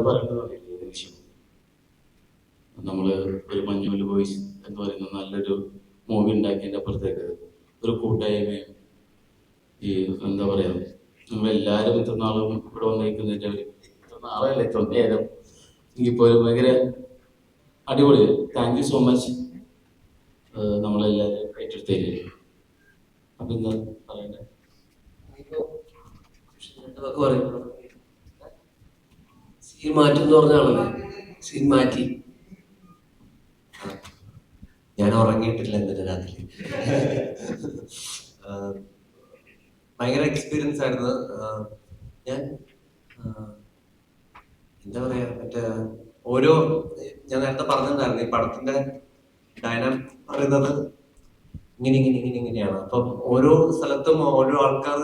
പറയുന്നത് നമ്മൾ ഒരു മഞ്ഞുമൽ ബോയ്സ് എന്ന് പറയുന്ന നല്ലൊരു മൂവി ഉണ്ടാക്കിയതിൻ്റെ അപ്പുറത്തേക്ക് ഒരു കൂട്ടായ്മയും ഈ എന്താ പറയുക നമ്മളെല്ലാവരും ഇത്ര നാളും ഇവിടെ വന്നിരിക്കുന്നതിൻ്റെ ഇത്ര നാളെയല്ല ഇത്ര നേരം എനിക്കിപ്പോൾ ഭയങ്കര അടിപൊളി. താങ്ക് യു സോ മച്ച് നമ്മളെല്ലാവരും ഏറ്റെടുത്തതിൽ. അപ്പം എന്താ പറയണ്ടേ? സീൻ മാറ്റി എന്ന് പറഞ്ഞാണല്ലേ, സീൻ മാറ്റി. ഞാൻ ഉറങ്ങിയിട്ടില്ല ഇന്നലെ രാത്രി. ഭയങ്കര എക്സ്പീരിയൻസ് ആയിരുന്നു. ഞാൻ എന്താ പറയാ, ഓരോ ഞാൻ നേരത്തെ പറഞ്ഞിട്ടുണ്ടായിരുന്നു ഈ പടത്തിന്റെ ഡയനാം പറയുന്നത് ഇങ്ങനെയാണ്. അപ്പം ഓരോ സ്ഥലത്തും ഓരോ ആൾക്കാർ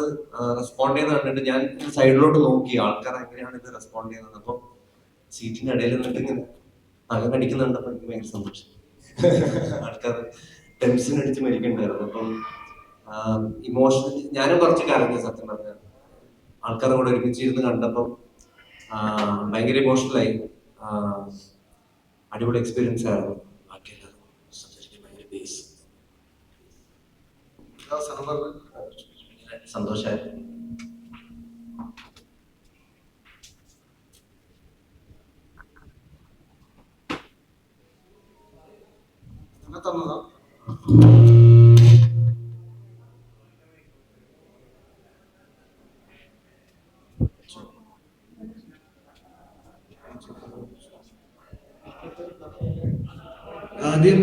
റെസ്പോണ്ട് ചെയ്യുന്ന കണ്ടിട്ട് ഞാൻ സൈഡിലോട്ട് നോക്കി ആൾക്കാർ എങ്ങനെയാണ് ഇത് റെസ്പോണ്ട് ചെയ്യുന്നത്. അപ്പം സീറ്റിന്റെ ഇടയിൽ നിന്നിട്ട് ഇങ്ങനെ നഖം കടിക്കുന്നുണ്ടപ്പോൾ എനിക്ക് ഭയങ്കര സന്തോഷം. ആൾക്കാർ ടെൻഷൻ അടിച്ച് മരിക്കണ്ടായിരുന്നു. അപ്പം ഇമോഷണലി ഞാനും കുറച്ച് കരഞ്ഞു സത്യം പറഞ്ഞ. ആൾക്കാരുടെ കൂടെ ഒരുമിച്ചിരുന്ന് കണ്ടപ്പം ഭയങ്കര ഇമോഷണലായി. അടിപൊളി എക്സ്പീരിയൻസ് ആയിരുന്നു. സന്തോഷമായിരുന്നു. ആദ്യം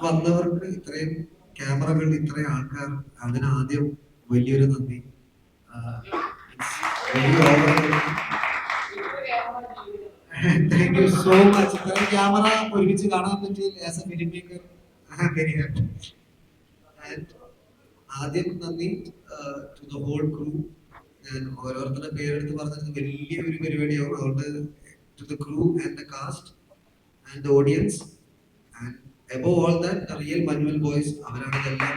വന്നവർക്ക് ഇത്രയും ക്യാമറകൾ ഇത്രയും ആൾക്കാർ അതിനാദ്യം വലിയൊരു നന്ദി. Thank you so much. ഇത്രയും ക്യാമറ ഒരുമിച്ച് കാണാൻ പറ്റിയതിൽ as a film maker very happy. ആദ്യം നന്ദി ടു ദ ഹോൾ ക്രൂ. ഞാൻ ഓരോരുത്തരുടെ പേരെടുത്ത് പറഞ്ഞത് വലിയ ഒരു പരിപാടിയാവും. അതുകൊണ്ട് to the crew and the cast and the audience and above all that the real Manual boys. അവരാണ് ഇതെല്ലാം.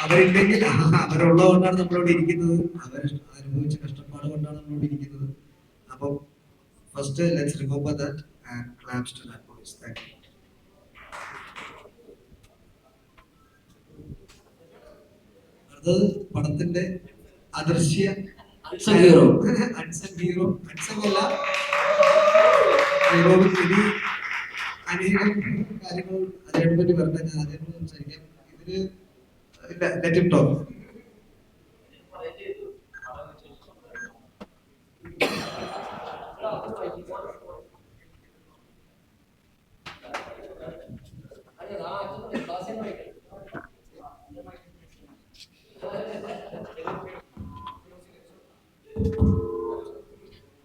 അവരുണ്ടെങ്കിൽ അവരുള്ളതുകൊണ്ടാണ് നമ്മളോട് ഇരിക്കുന്നത്. അവർ അനുഭവിച്ച കഷ്ടപ്പാട് കൊണ്ടാണ് നമ്മളോട് ഇരിക്കുന്നത്. അപ്പം first let's remember that and claps to that boys. Thank you. അടുത്തത് പടത്തിന്റെ അദൃശ്യ ഹീറോ. Unsung hero. അൺസങ് അല്ല, ഹീറോ ഇനി അനേകം കാര്യങ്ങൾ അതിനെപ്പറ്റി പറഞ്ഞാൽ ഞാൻ അതേപോലെ സംസാരിക്കാം. ഇതില് ലെറ്റ് ഹിം ടോക്ക്.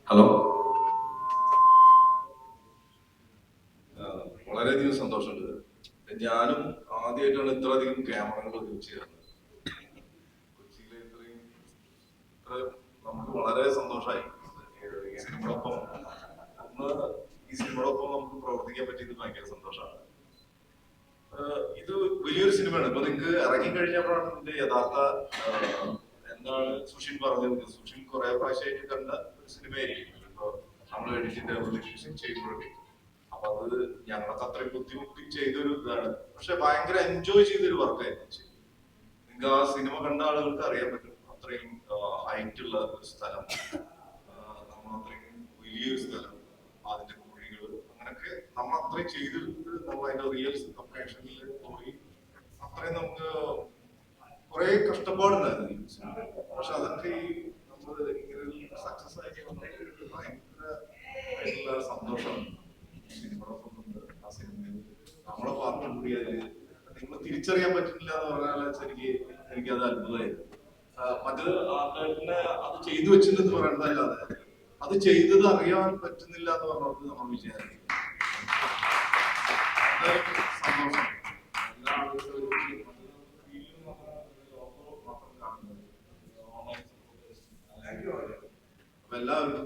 ഹലോ, വളരെയധികം സന്തോഷമുണ്ട്. ഞാനും ആദ്യമായിട്ടാണ് ഇത്രയധികം ക്യാമറകൾ യൂസ് ചെയ്യുന്നത്. കൊച്ചിയിലെ നമുക്ക് വളരെ സന്തോഷമായി. ഈ സിനിമയോടൊപ്പം നമുക്ക് പ്രവർത്തിക്കാൻ പറ്റിയത് ഭയങ്കര സന്തോഷമാണ്. ഇത് വലിയൊരു സിനിമയാണ്. ഇപ്പൊ നിങ്ങൾക്ക് ഇറങ്ങി കഴിഞ്ഞപ്പോഴാണ് ഇതിന്റെ യഥാർത്ഥ എന്താണ് സുഷിൻ പറഞ്ഞത്. സുഷിൻ കുറെ പ്രാവശ്യമായിട്ട് കണ്ട ഒരു സിനിമയായിരിക്കും ഇപ്പൊ നമ്മൾ എഡിറ്റിന്റെ ചെയ്യുമ്പോഴൊക്കെ. അപ്പൊ അത് ഞങ്ങളൊക്കെ അത്രയും ബുദ്ധിമുട്ടി ചെയ്തൊരു ഇതാണ്. പക്ഷെ ഭയങ്കര എൻജോയ് ചെയ്തൊരു വർക്കായിരുന്നു. നിങ്ങൾക്ക് ആ സിനിമ കണ്ട ആളുകൾക്ക് അറിയാൻ പറ്റും. അത്രയും ഹൈറ്റുള്ള ഒരു സ്ഥലം, നമ്മൾ അത്രയും വലിയൊരു സ്ഥലം, അതിന്റെ കുഴികൾ, അങ്ങനെയൊക്കെ നമ്മൾ അത്രയും ചെയ്തിട്ട് നമ്മൾ അതിന്റെ റിയൽ ലൊക്കേഷനിൽ പോയി അത്രയും നമുക്ക് കുറെ കഷ്ടപ്പാടുണ്ടായിരുന്നു. പക്ഷെ അതൊക്കെ നമ്മൾ ഇങ്ങനെ സക്സസ് ആയി ഭയങ്കര സന്തോഷമാണ്. ആ സിനിമയിൽ നമ്മളെ പാർട്ട് കൂടി അതിൽ നിങ്ങൾ തിരിച്ചറിയാൻ പറ്റുന്നില്ല എന്ന് പറഞ്ഞാൽ എനിക്കത് അത്ഭുതമായിരുന്നു. മറ്റൊരു ആൾക്കാരിനെ അത് ചെയ്തു വെച്ചില്ലെന്ന് പറയണതല്ലാതെ അത് ചെയ്തത് അറിയാൻ പറ്റുന്നില്ല എന്ന് പറഞ്ഞത് നമ്മൾ വിചാരിക്കും. സന്തോഷം. എല്ലാ ആളുകളും എല്ലാവർക്കും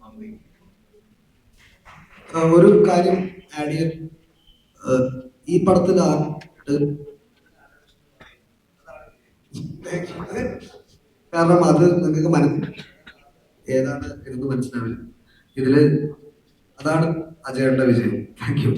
നന്ദി. ഒരു കാര്യം ആഡ് ചെയ്യാൻ, ഈ പടത്തിൽ കാരണം അത് നിങ്ങൾക്ക് ഏതാണ് ഇതെന്ന് മനസ്സിലാവില്ല. ഇതില് അതാണ് അജയുടെ വിജയം. Thank you.